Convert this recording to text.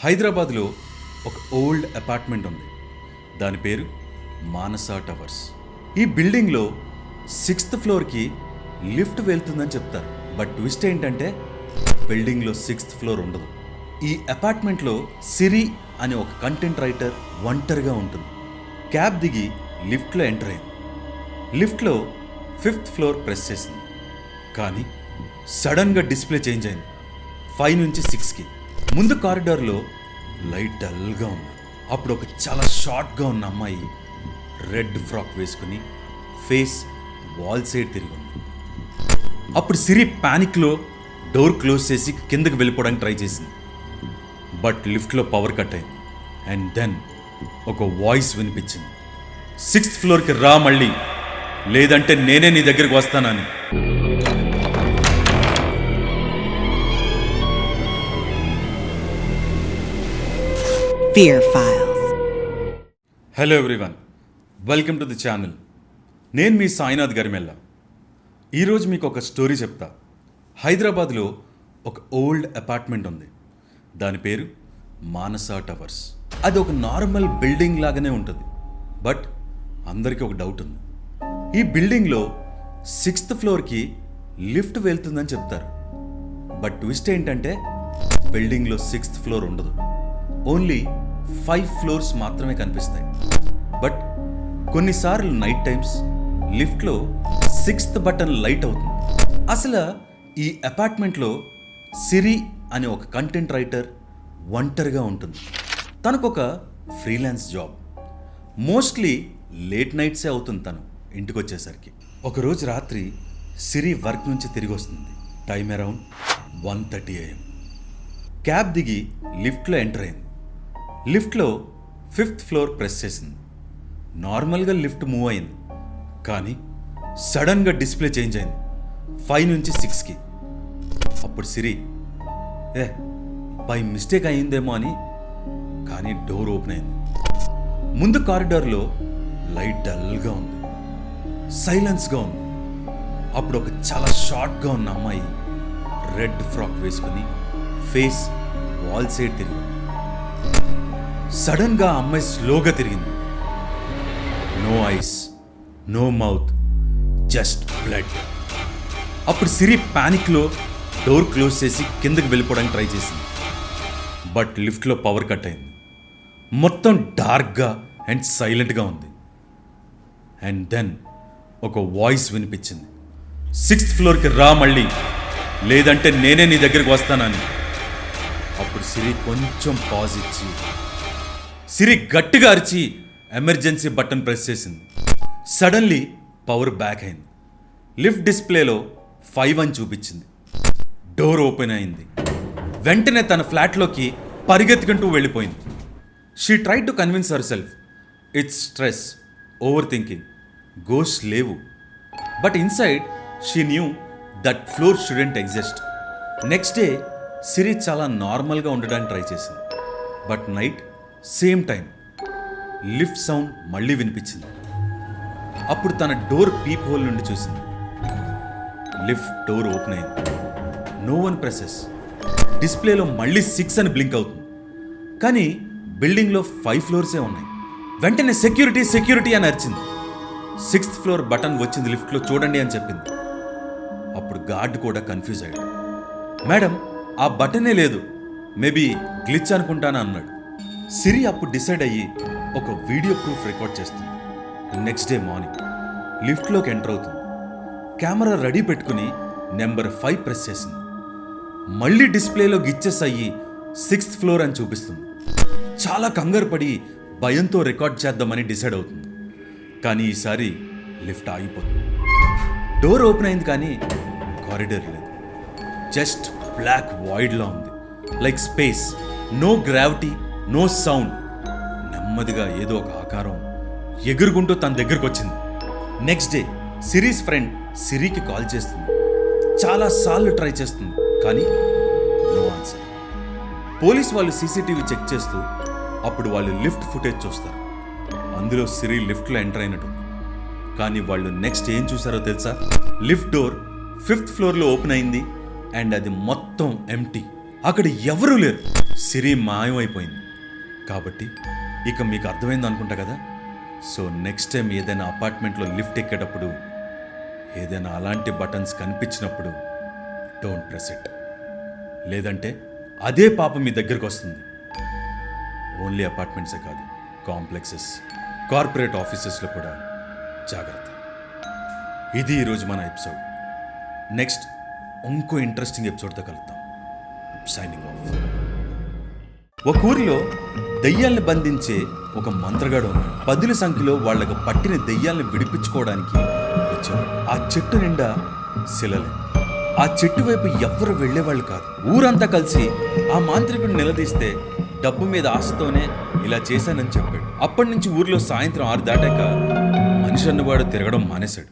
హైదరాబాద్లో ఒక old apartment ఉంది. దాని పేరు మానస టవర్స్. ఈ బిల్డింగ్లో 6th ఫ్లోర్కి లిఫ్ట్ వెళ్తుందని చెప్తారు. బట్ ట్విస్ట్ ఏంటంటే బిల్డింగ్లో 6th ఫ్లోర్ ఉండదు. ఈ అపార్ట్మెంట్లో సిరి అనే ఒక కంటెంట్ రైటర్ ఒంటరిగా ఉంటుంది. క్యాబ్ దిగి లిఫ్ట్లో ఎంటర్ అయింది. లిఫ్ట్లో 5th ఫ్లోర్ ప్రెస్ చేసింది. కానీ సడన్గా డిస్ప్లే చేంజ్ అయింది. 5 నుంచి 6కి. ముందు కారిడార్లో లైట్ డల్గా ఉంది. అప్పుడు ఒక చాలా షార్ట్గా ఉన్న అమ్మాయి రెడ్ ఫ్రాక్ వేసుకుని ఫేస్ వాల్ సైడ్ తిరిగి ఉంది. అప్పుడు సిరి ప్యానిక్లో డోర్ క్లోజ్ చేసి కిందకి వెళ్ళిపోవడానికి ట్రై చేసింది. బట్ లిఫ్ట్లో పవర్ కట్ అయింది. అండ్ దెన్ ఒక వాయిస్ వినిపించింది, 6th ఫ్లోర్కి రా మళ్ళీ, లేదంటే నేనే నీ దగ్గరికి వస్తానని. Fear Files. Hello everyone, welcome to the channel. నేను మీ సాయినాథ్ గరిమెల్ల. ఈరోజు మీకు ఒక స్టోరీ చెప్తా. హైదరాబాద్లో ఒక ఓల్డ్ అపార్ట్మెంట్ ఉంది. దాని పేరు మానస టవర్స్. అది ఒక నార్మల్ బిల్డింగ్ లాగానే ఉంటుంది. బట్ అందరికీ ఒక డౌట్ ఉంది. ఈ బిల్డింగ్లో 6th ఫ్లోర్కి లిఫ్ట్ వెళ్తుందని చెప్తారు. బట్ ట్విస్ట్ ఏంటంటే బిల్డింగ్లో 6th ఫ్లోర్ ఉండదు. ఓన్లీ 5 ఫ్లోర్స్ మాత్రమే కనిపిస్తాయి. బట్ కొన్నిసార్లు నైట్ టైమ్స్ లిఫ్ట్లో 6th బటన్ లైట్ అవుతుంది. అసలు ఈ అపార్ట్మెంట్లో సిరి అనే ఒక కంటెంట్ రైటర్ ఒంటరిగా ఉంటుంది. తనకొక ఫ్రీలాన్స్ జాబ్. మోస్ట్లీ లేట్ నైట్సే అవుతుంది తను ఇంటికి వచ్చేసరికి. ఒకరోజు రాత్రి సిరి వర్క్ నుంచి తిరిగి వస్తుంది. Time around 1:30 AM. క్యాబ్ దిగి లిఫ్ట్లో ఎంటర్ అయింది. లిఫ్ట్లో 5th ఫ్లోర్ ప్రెస్ చేసింది. నార్మల్గా లిఫ్ట్ మూవ్ అయింది. కానీ సడన్గా డిస్ప్లే చేంజ్ అయింది. 5 నుంచి 6కి. అప్పుడు సిరి బై మిస్టేక్ అయ్యిందేమో అని. కానీ డోర్ ఓపెన్ అయింది. ముందు కారిడార్లో లైట్ డల్గా ఉంది. సైలెన్స్గా ఉంది. అప్పుడు ఒక చాలా షార్ట్గా ఉన్న అమ్మాయి రెడ్ ఫ్రాక్ వేసుకుని ఫేస్ వాల్ సైడ్ తిరిగి. సడన్గా ఆ అమ్మాయి స్లోగా తిరిగింది. No eyes, no mouth, just blood. అప్పుడు సిరి ప్యానిక్లో డోర్ క్లోజ్ చేసి కిందకి వెళ్ళిపోవడానికి ట్రై చేసింది. బట్ లిఫ్ట్లో పవర్ కట్ అయింది. మొత్తం డార్క్గా అండ్ సైలెంట్గా ఉంది. అండ్ దెన్ ఒక వాయిస్ వినిపించింది, 6th ఫ్లోర్కి రా మళ్ళీ, లేదంటే నేనే నీ దగ్గరికి వస్తానని. అప్పుడు సిరి కొంచెం పాజ్ ఇచ్చి సిరి గట్టిగా అరిచి ఎమర్జెన్సీ బటన్ ప్రెస్ చేసింది. సడన్లీ పవర్ బ్యాక్ అయింది. లిఫ్ట్ డిస్ప్లేలో 5 అని చూపించింది. డోర్ ఓపెన్ అయింది. వెంటనే తన ఫ్లాట్లోకి పరిగెత్తుకుంటూ వెళ్ళిపోయింది. She try to convince herself, it's stress, overthinking, ghost లేవు. But inside she knew that floor shouldn't exist. Next day Siri చాలా నార్మల్గా ఉండడానికి ట్రై చేసింది. But night same time lift sound మళ్ళీ వినిపించింది. అప్పుడు తన డోర్ పీప్ హోల్ నుండి చూసింది. లిఫ్ట్ డోర్ ఓపెన్ అయింది. No one presses. డిస్ప్లేలో మళ్ళీ 6 అని బ్లింక్ అవుతుంది. కానీ బిల్డింగ్లో 5 ఫ్లోర్సే ఉన్నాయి. వెంటనే సెక్యూరిటీ సెక్యూరిటీ అని అరిచింది. 6th ఫ్లోర్ బటన్ వచ్చింది లిఫ్ట్లో, చూడండి అని చెప్పింది. అప్పుడు గార్డ్ కూడా కన్ఫ్యూజ్ అయ్యాడు. మేడం, ఆ బటనే లేదు, మేబీ గ్లిచ్ అనుకుంటానా అన్నాడు. సిరి అప్పుడు డిసైడ్ అయ్యి ఒక వీడియో ప్రూఫ్ రికార్డ్ చేస్తుంది. నెక్స్ట్ డే మార్నింగ్ లిఫ్ట్లోకి ఎంటర్ అవుతుంది. కెమెరా రెడీ పెట్టుకుని నెంబర్ 5 ప్రెస్ చేసింది. మళ్ళీ డిస్ప్లేలో గిచ్చెస్ అయ్యి 6th ఫ్లోర్ అని చూపిస్తుంది. చాలా కంగారు పడి భయంతో రికార్డ్ చేద్దామని డిసైడ్ అవుతుంది. కానీ ఈసారి లిఫ్ట్ ఆగిపోతుంది. డోర్ ఓపెన్ అయింది కానీ కారిడార్ లేదు. జస్ట్ బ్లాక్ వాయిడ్లా ఉంది. Like space, no gravity, no sound. నెమ్మదిగా ఏదో ఒక ఆకారం ఎగురుకుంటూ తన దగ్గరకు వచ్చింది. నెక్స్ట్ డే సిరీస్ ఫ్రెండ్ సిరికి కాల్ చేస్తుంది. చాలాసార్లు ట్రై చేస్తుంది కానీ నో ఆన్సర్. పోలీస్ వాళ్ళు సీసీటీవీ చెక్ చేస్తూ అప్పుడు వాళ్ళు లిఫ్ట్ ఫుటేజ్ చూస్తారు. అందులో సిరి లిఫ్ట్లో ఎంటర్ అయినట్టు. కానీ వాళ్ళు నెక్స్ట్ ఏం చూసారో తెలుసా? లిఫ్ట్ డోర్ 5th ఫ్లోర్లో ఓపెన్ అయింది అండ్ అది మొత్తం ఎంటీ. అక్కడ ఎవరూ లేరు. సిరి మాయమైపోయింది. కాబట్టి ఇక మీకు అర్థమైంది అనుకుంటా కదా. సో నెక్స్ట్ టైం ఏదైనా అపార్ట్మెంట్లో లిఫ్ట్ ఎక్కేటప్పుడు ఏదైనా అలాంటి బటన్స్ కనిపించినప్పుడు డోంట్ ప్రెస్ ఇట్. లేదంటే అదే పాప మీ దగ్గరకు వస్తుంది. ఓన్లీ అపార్ట్మెంట్సే కాదు, కాంప్లెక్సెస్, కార్పొరేట్ ఆఫీసెస్లో కూడా జాగ్రత్త. ఇది ఈరోజు మన ఎపిసోడ్. నెక్స్ట్ ఇంకో ఇంట్రెస్టింగ్ ఎపిసోడ్తో కలుద్దాం. Signing off. ఒక ఊరిలో దెయ్యాల్ని బంధించే ఒక మంత్రగాడు ఉన్నాడు. 10ల సంఖ్యలో వాళ్ళకు పట్టిన దెయ్యాల్ని విడిపించుకోవడానికి వచ్చాడు. ఆ చెట్టు నిండా శిలలే. ఆ చెట్టు వైపు ఎవ్వరు వెళ్లేవాళ్ళు కాదు. ఊరంతా కలిసి ఆ మాంత్రికుడిని నిలదీస్తే డబ్బు మీద ఆశతోనే ఇలా చేశానని చెప్పాడు. అప్పటి నుంచి ఊర్లో సాయంత్రం 6 దాటాక మనిషి అన్నవాడు తిరగడం మానేశాడు.